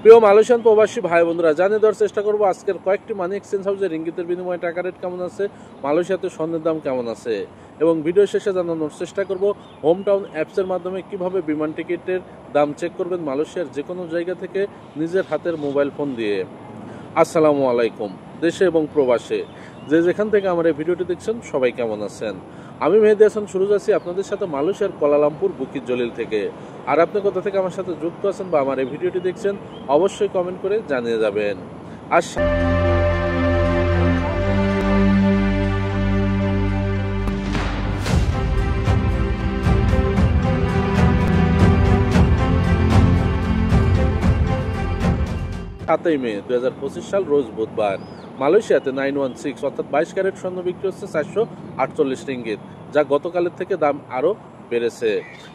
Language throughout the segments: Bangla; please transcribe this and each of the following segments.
প্রিয় মালয়েশিয়ান প্রবাসী ভাই বোনেরা, জানিয়ে দেওয়ার চেষ্টা করবো আজকের কয়েকটি মানি এক্সচেঞ্জ হাউসে রিঙ্গিতের বিনিময়ে টাকা রেট কেমন আছে, মালয়েশিয়াতে স্বর্ণের দাম কেমন আছে এবং ভিডিও শেষে জানানোর চেষ্টা করব হোম টাউন অ্যাপসের মাধ্যমে কিভাবে বিমান টিকিটের দাম চেক করবেন মালয়েশিয়ার যে কোনো জায়গা থেকে নিজের হাতের মোবাইল ফোন দিয়ে। আসসালামু আলাইকুম। দেশে এবং প্রবাসে যে যেখান থেকে আমার এই ভিডিওটি দেখছেন সবাই কেমন আছেন? আমি মেহেদি হাসান সুরুজ আছি আপনাদের সাথে মালয়েশিয়ার কুয়ালালামপুর বুকিত জলিল থেকে। আর আপনি কোথা থেকে আমার সাথে যুক্ত আছেন বা আমার এই ভিডিওটি দেখছেন অবশ্যই কমেন্ট করে জানিয়ে যাবেন। আর সাতই মে 2025 সাল রোজ বুধবার মালয়েশিয়াতে 916 অর্থাৎ 22 ক্যারেট স্বর্ণ বিক্রি হচ্ছে 448 রিঙ্গিত, যা গতকালের থেকে দাম আরও বেড়েছে।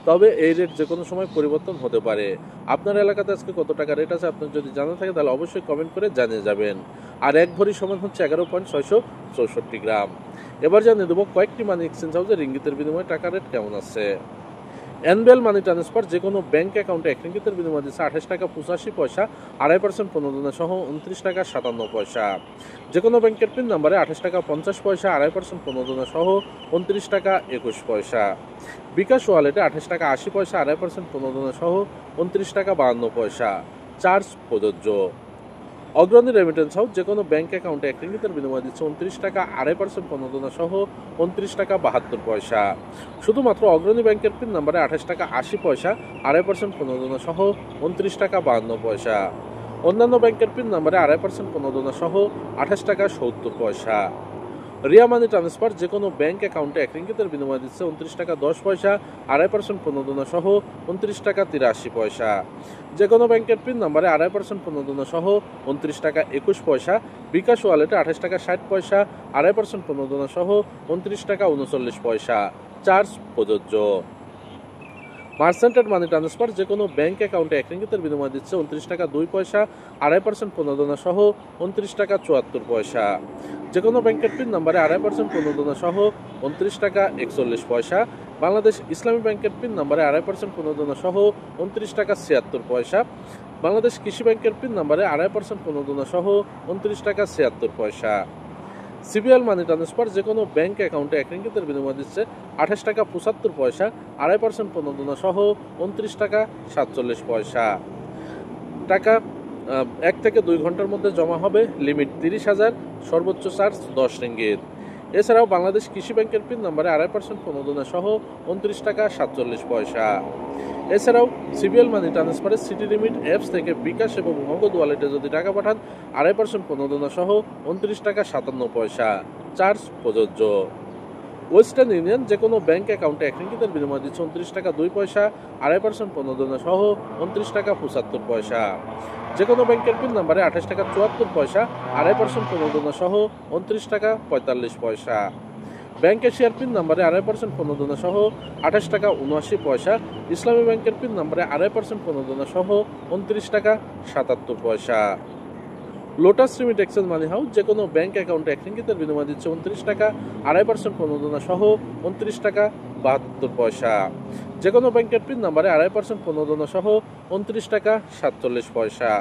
তবে এই রেট যে কোনো সময় পরিবর্তন হতে পারে। আপনার এলাকাতে আজকে কত টাকা রেট আছে আপনার যদি জানা থাকে তাহলে অবশ্যই কমেন্ট করে জানিয়ে যাবেন। আর এক ভরি সমান হচ্ছে 11.664 গ্রাম। এবার জানিয়ে দেবো কয়েকটি মানি এক্সচেঞ্জ হাউসে রিঙ্গিতের বিনিময়ে টাকা রেট কেমন আছে। এনবিএল মানি ট্রান্সফার যে কোনো ব্যাংক অ্যাকাউন্টে 1 রিঙ্গিতের বিনিময়ে দিচ্ছে 28 টাকা 85 পয়সা, 2.5% প্রণোদনা সহ 29 টাকা 57 পয়সা। যে কোনো ব্যাংকের পিন নাম্বারে 28 টাকা 50 পয়সা, 2.5% প্রণোদনা সহ 29 টাকা 21 পয়সা। বিকাশ ওয়ালেটে 28 টাকা 80 পয়সা, 2.5% প্রণোদনা সহ 29 টাকা 52 পয়সা। চার্জ প্রযোজ্য। অগ্রণী রেমিটেন্স হাউস যে কোনো ব্যাংক অ্যাকাউন্টে 1 রিঙ্গিতের বিনিময়ে দিচ্ছে 29 টাকা 2.5% প্রণোদনা সহ 29 টাকা 72 পয়সা। শুধুমাত্র অগ্রণী ব্যাংকের পিন নাম্বারে 28 টাকা 80 পয়সা, 2.5% প্রণোদনা সহ 29 টাকা 52 পয়সা। অন্যান্য ব্যাংকের পিন নাম্বারে 2.5% প্রণোদনা সহ 28 টাকা 70 পয়সা। রিয়া মানি ট্রান্সফার যে কোনো ব্যাংক অ্যাকাউন্টে 1 রিঙ্গিতের বিনিময়ে দিচ্ছে 29 টাকা 10 পয়সা, 2.5% প্রণোদনা সহ 29 টাকা 83 পয়সা। যে কোনো ব্যাংকের পিন নাম্বারে 2.5% প্রণোদনা সহ 29 টাকা 21 পয়সা। বিকাশ ওয়ালেটে 28 টাকা 60 পয়সা, 2.5% প্রণোদনা সহ 29 টাকা 39 পয়সা। চার্জ প্রযোজ্য। মার্সেন্টেড মানি ট্রান্সফার যে কোনো ব্যাংক অ্যাকাউন্টে 1 রিঙ্গিতের বিনিময়ে দিচ্ছে 29 টাকা 2 পয়সা, 2.5% প্রণোদনা সহ 29 টাকা 74 পয়সা। যে কোনো ব্যাংকের পিন নাম্বারে 2.5% প্রণোদনা সহ 29 টাকা 41 পয়সা। বাংলাদেশ ইসলামী ব্যাংকের পিন নাম্বারে 2.5% প্রণোদনা সহ 29 টাকা 76 পয়সা। বাংলাদেশ কৃষি ব্যাংকের পিন নাম্বারে 2.5% প্রণোদনা সহ 29 টাকা 76 পয়সা। সিবিএল মানি ট্রান্সফার যে কোনো ব্যাংক অ্যাকাউন্টে 1 রিঙ্গিতের বিনিময়ে দিচ্ছে 28 টাকা 75 পয়সা, 2.5% প্রণোদনা সহ 29 টাকা 47 পয়সা। টাকা 1 থেকে 2 ঘন্টার মধ্যে জমা হবে। লিমিট 30,000, সর্বোচ্চ চার্জ 10 রিঙ্গিত। এছাড়াও বাংলাদেশ কৃষি ব্যাংকের পিন নাম্বারে 2.5% প্রণোদনা সহ 29 টাকা 47 পয়সা। এছাড়াও সিবিএল মানি ট্রান্সফারের সিটি লিমিট অ্যাপস থেকে বিকাশ এবং নগদ ওয়ালেটে যদি টাকা পাঠান 2.5% প্রণোদনা সহ 29 টাকা 57 পয়সা। চার্জ প্রযোজ্য। ওয়েস্টার্ন ইউনিয়ন যে কোনো ব্যাংক অ্যাকাউন্টে 1 রিঙ্গিতের বিনিময়ে দিচ্ছে 29 টাকা 2 পয়সা, 2.5% প্রণোদনা সহ 29 টাকা 75 পয়সা। যে কোনো ব্যাংকের পিন নাম্বারে 28 টাকা 74 পয়সা, 2.5% প্রণোদনা সহ 29 টাকা 45 পয়সা। ব্যাংক এশিয়ার পিন নাম্বারে 2.5% প্রণোদনা সহ 28 টাকা 79 পয়সা। ইসলামী ব্যাংকের পিন নাম্বারে 2.5% প্রণোদনা সহ 29 টাকা 77 পয়সা। লোটাস রিমিট এক্সচেঞ্জ মানি হাউস যে কোনো ব্যাংক অ্যাকাউন্টে 1 রিঙ্গিতের বিনিময়ে দিচ্ছে 29 টাকা, 2.5% প্রণোদনা সহ 29 টাকা 72 পয়সা। যে কোনো ব্যাংকের পিন নাম্বারে 2.5% প্রণোদনা সহ 29 টাকা 47 পয়সা।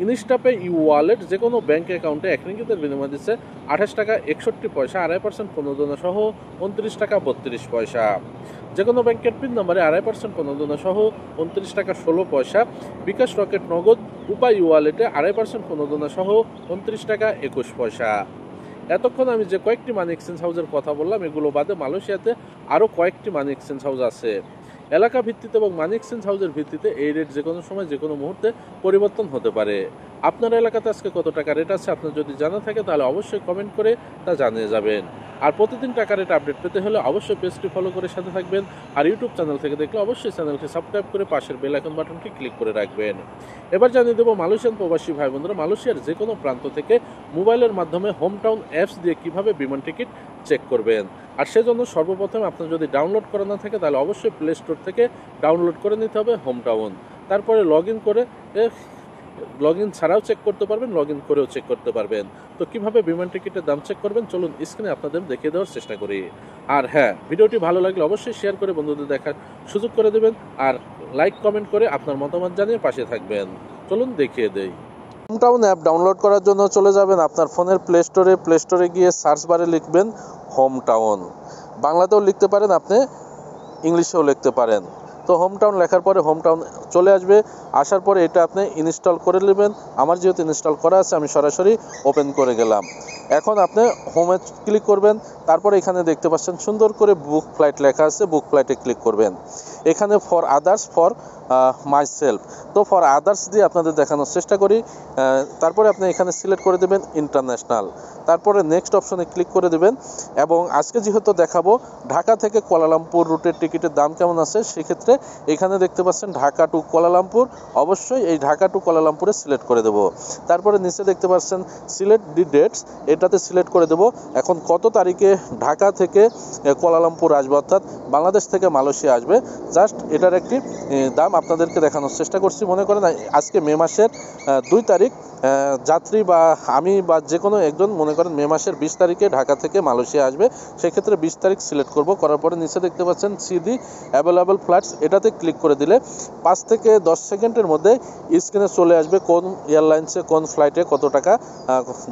ইনস্টাপে ইউ ওয়ালেট যে কোনো ব্যাংক অ্যাকাউন্টে 1 রিঙ্গিতের বিনিময়ে দিচ্ছে 28 টাকা 61 পয়সা, 2.5% প্রণোদনা সহ 29 টাকা 32 পয়সা। যে কোনো ব্যাংকের পিন নাম্বারে 2.5% প্রণোদনা সহ 29 টাকা 16 পয়সা। বিকাশ রকেট নগদ উপায় ওয়ালেটে 2.5% প্রণোদনা সহ 29 টাকা 21 পয়সা। এতক্ষণ আমি যে কয়েকটি মানি এক্সচেঞ্জ হাউসের কথা বললাম এগুলো বাদে মালয়েশিয়াতে আরও কয়েকটি মানি এক্সচেঞ্জ হাউস আছে। এলাকা ভিত্তিতে এবং মানি এক্সচেঞ্জ হাউসের ভিত্তিতে এই রেট যে কোনো সময় যে কোনো মুহূর্তে পরিবর্তন হতে পারে। আপনার এলাকাতে আজকে কত টাকা রেট আছে আপনার যদি জানা থাকে তাহলে অবশ্যই কমেন্ট করে তা জানিয়ে যাবেন। আর প্রতিদিন টাকা রেট আপডেট পেতে হলে অবশ্যই পেজটি ফলো করে সাথে থাকবেন। আর ইউটিউব চ্যানেল থেকে দেখলে অবশ্যই চ্যানেলটি সাবস্ক্রাইব করে পাশের বেল আইকন বাটনটি ক্লিক করে রাখবেন। এবার জানিয়ে দেবো মালয়েশিয়ান প্রবাসী ভাই বোনেরা মালয়েশিয়ার যে কোনো প্রান্ত থেকে মোবাইলের মাধ্যমে হোম টাউন অ্যাপস দিয়ে কিভাবে বিমান টিকিট চেক করবেন। আর সেজন্য সর্বপ্রথম আপনার যদি ডাউনলোড করা না থাকে তাহলে অবশ্যই প্লে স্টোর থেকে ডাউনলোড করে নিতে হবে হোম টাউন। তারপরে লগ ইন করে লগ ইন ছাড়াও চেক করতে পারবেন, লগ ইন করেও চেক করতে পারবেন। তো কিভাবে বিমান টিকিটের দাম চেক করবেন চলুন স্ক্রিনে আপনাদের দেখিয়ে দেওয়ার চেষ্টা করি। আর হ্যাঁ, ভিডিওটি ভালো লাগলে অবশ্যই শেয়ার করে বন্ধুদের দেখার সুযোগ করে দেবেন আর লাইক কমেন্ট করে আপনার মতামত জানিয়ে পাশে থাকবেন। চলুন দেখিয়ে দেই। হোম টাউন অ্যাপ ডাউনলোড করার জন্য চলে যাবেন আপনার ফোনের প্লে স্টোরে গিয়ে সার্চ বারে লিখবেন হোম টাউন। বাংলাতেও লিখতে পারেন, আপনি ইংলিশেও লিখতে পারেন। তো হোম টাউন লেখার পরে হোম টাউন চলে আসবে। আসার পরে এটা আপনি ইনস্টল করে নেবেন। আমার যেহেতু ইনস্টল করা আছে আমি সরাসরি ওপেন করে গেলাম। এখন আপনি হোমে ক্লিক করবেন। তারপরে এখানে দেখতে পাচ্ছেন সুন্দর করে বুক ফ্লাইট লেখা আছে, বুক ফ্লাইটে ক্লিক করবেন। এখানে for others, for my self, তো ফর আদার্স দিয়ে আপনাদের দেখানোর চেষ্টা করি। তারপরে আপনি এখানে সিলেক্ট করে দেবেন ইন্টারন্যাশনাল, তারপরে নেক্সট অপশনে ক্লিক করে দেবেন। এবং আজকে যেহেতু দেখাবো ঢাকা থেকে কুয়ালালামপুর রুটের টিকিটের দাম কেমন আছে, সেক্ষেত্রে এখানে দেখতে পাচ্ছেন ঢাকা টু কুয়ালালামপুর, অবশ্যই এই ঢাকা টু কুয়ালালামপুরে সিলেক্ট করে দেবো। তারপরে নিচে দেখতে পাচ্ছেন সিলেক্ট দি ডেটস, এটাতে সিলেক্ট করে দেবো এখন কত তারিখে ঢাকা থেকে কুয়ালালামপুর আসবে, অর্থাৎ বাংলাদেশ থেকে মালয়েশিয়া আসবে। জাস্ট এটার একটি দাম আপনাদেরকে দেখানোর চেষ্টা করছি। মনে করেন আজকে মে মাসের 2 তারিখ, যাত্রী বা আমি বা যে কোনো একজন মনে করেন মে মাসের 20 তারিখে ঢাকা থেকে মালয়েশিয়া আসবে, সেক্ষেত্রে 20 তারিখ সিলেক্ট করব। করার পরে নিচে দেখতে পাচ্ছেন সিডি অ্যাভেলেবল ফ্লাইটস, এটাতে ক্লিক করে দিলে 5 থেকে 10 সেকেন্ডের মধ্যে স্ক্রিনে চলে আসবে কোন এয়ারলাইন্সে কোন ফ্লাইটে কত টাকা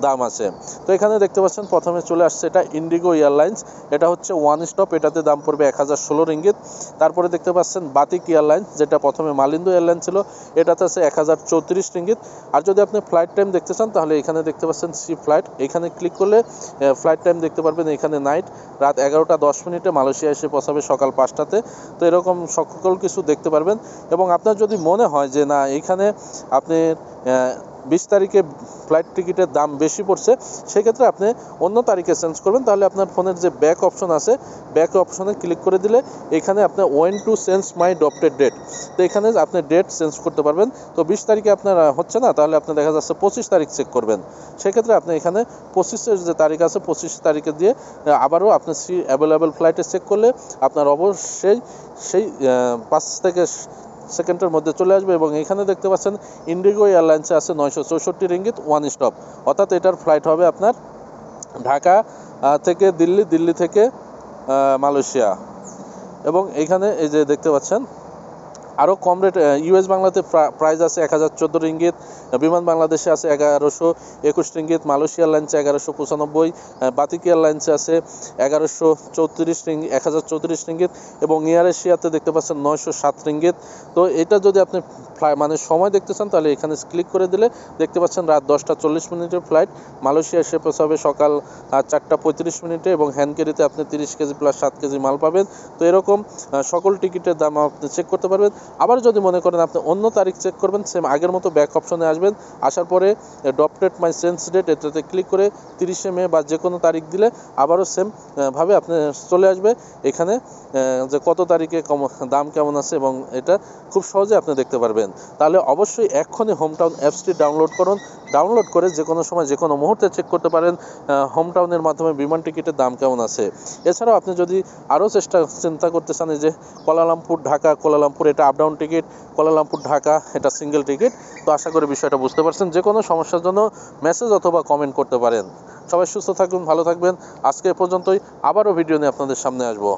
দাম আছে। তো এখানে দেখতে পাচ্ছেন প্রথমে চলে আসছে এটা ইন্ডিগো এয়ারলাইন্স, এটা হচ্ছে ওয়ান স্টপ, এটাতে দাম পড়বে 1016 রিঙ্গিত। তারপরে দেখতে পাচ্ছেন বাতিক এয়ারলাইন্স, যেটা প্রথমে মালিন্দো এয়ারলাইন্স ছিল, এটাতে আছে 1034 রিঙ্গিত। আর যদি আপনি ফ্লাইট টাইম দেখতে চান তাহলে এখানে দেখতে পাচ্ছেন সি ফ্লাইট, এখানে ক্লিক করলে ফ্লাইট টাইম দেখতে পারবেন। এখানে নাইট, রাত 11টা 10 মালয়েশিয়া এসে পৌঁছাবে সকাল 5টাতে। তো এরকম সকল কিছু দেখতে পারবেন। এবং আপনার যদি মনে হয় যে না এখানে আপনি 20 তারিখে ফ্লাইট টিকিটের দাম বেশি পড়ছে, সেক্ষেত্রে আপনি অন্য তারিখে চেঞ্জ করবেন। তাহলে আপনার ফোনের যে ব্যাক অপশন আছে, ব্যাক অপশনে ক্লিক করে দিলে এখানে আপনি want to change my adopted date, তো এখানে আপনি ডেট চেঞ্জ করতে পারবেন। তো 20 তারিখে আপনার হচ্ছে না, তাহলে আপনি দেখা যাচ্ছে 25 তারিখ চেক করবেন। সেক্ষেত্রে আপনি এখানে 25-এর যে তারিখ আছে 25 তারিখে দিয়ে আবারও আপনি সি অ্যাভেলেবেল ফ্লাইটে চেক করলে আপনার অবশ্যই সেই 5 থেকে সেকেন্ডের মধ্যে চলে আসবে। এবং এখানে দেখতে পাচ্ছেন ইন্ডিগো এয়ারলাইন্সে আছে 964 রিঙ্গিত ওয়ান স্টপ, অর্থাৎ এটার ফ্লাইট হবে আপনার ঢাকা থেকে দিল্লি, দিল্লি থেকে মালয়েশিয়া। এবং এখানে এই যে দেখতে পাচ্ছেন আরও কম রেট ইউএস বাংলাতে প্রাইস আছে 1014 রিঙ্গিত, বিমান বাংলাদেশে আছে 1121 রিঙ্গিত, মালয়েশিয়া এয়ারলাইন্সে 1195, বাতিক এয়ারলাইন্সে আছে 1034 রিঙ্গিত এবং এয়ার এশিয়াতে দেখতে পাচ্ছেন 907 রিঙ্গিত। তো এটা যদি আপনি মানে সময় দেখতে চান তাহলে এখানে ক্লিক করে দিলে দেখতে পাচ্ছেন রাত 10টা 40 ফ্লাইট, মালয়েশিয়া এসে পৌঁছাবে সকাল 4টা 35 এবং হ্যান্ড ক্যারিতে আপনি 30 কেজি প্লাস 7 কেজি মাল পাবেন। তো এরকম সকল টিকিটের দাম আপনি চেক করতে পারবেন। আবার যদি মনে করেন আপনি অন্য তারিখ চেক করবেন, সেম আগের মতো ব্যাক অপশনে আসবেন। আসার পরে ডপটেড মাই চেঞ্জ ডেট, এটাতে ক্লিক করে 30 মে বা যে কোনো তারিখ দিলে আবারও সেম ভাবে আপনি চলে আসবে এখানে যে কত তারিখে দাম কেমন আছে, এবং এটা খুব সহজে আপনি দেখতে পারবেন। তাহলে অবশ্যই এক্ষুনি হোম টাউন অ্যাপসটি ডাউনলোড করুন। ডাউনলোড করে যে কোনো সময় যে কোনো মুহূর্তে চেক করতে পারেন হোম টাউনের মাধ্যমে বিমান টিকিটের দাম কেমন আছে। এছাড়াও আপনি যদি আরও চিন্তা করতে চান যে কুয়ালালামপুর ঢাকা, কুয়ালালামপুর এটা up down ticket, Kuala Lumpur Dhaka এটা সিঙ্গেল টিকিট, তো আশা করি বিষয়টা বুঝতে পারছেন। যে কোনো সমস্যার জন্য মেসেজ অথবা কমেন্ট করতে পারেন। সবাই সুস্থ থাকবেন, ভালো থাকবেন। আজকে এ পর্যন্তই, আবারও ভিডিও নিয়ে আপনাদের সামনে আসবো।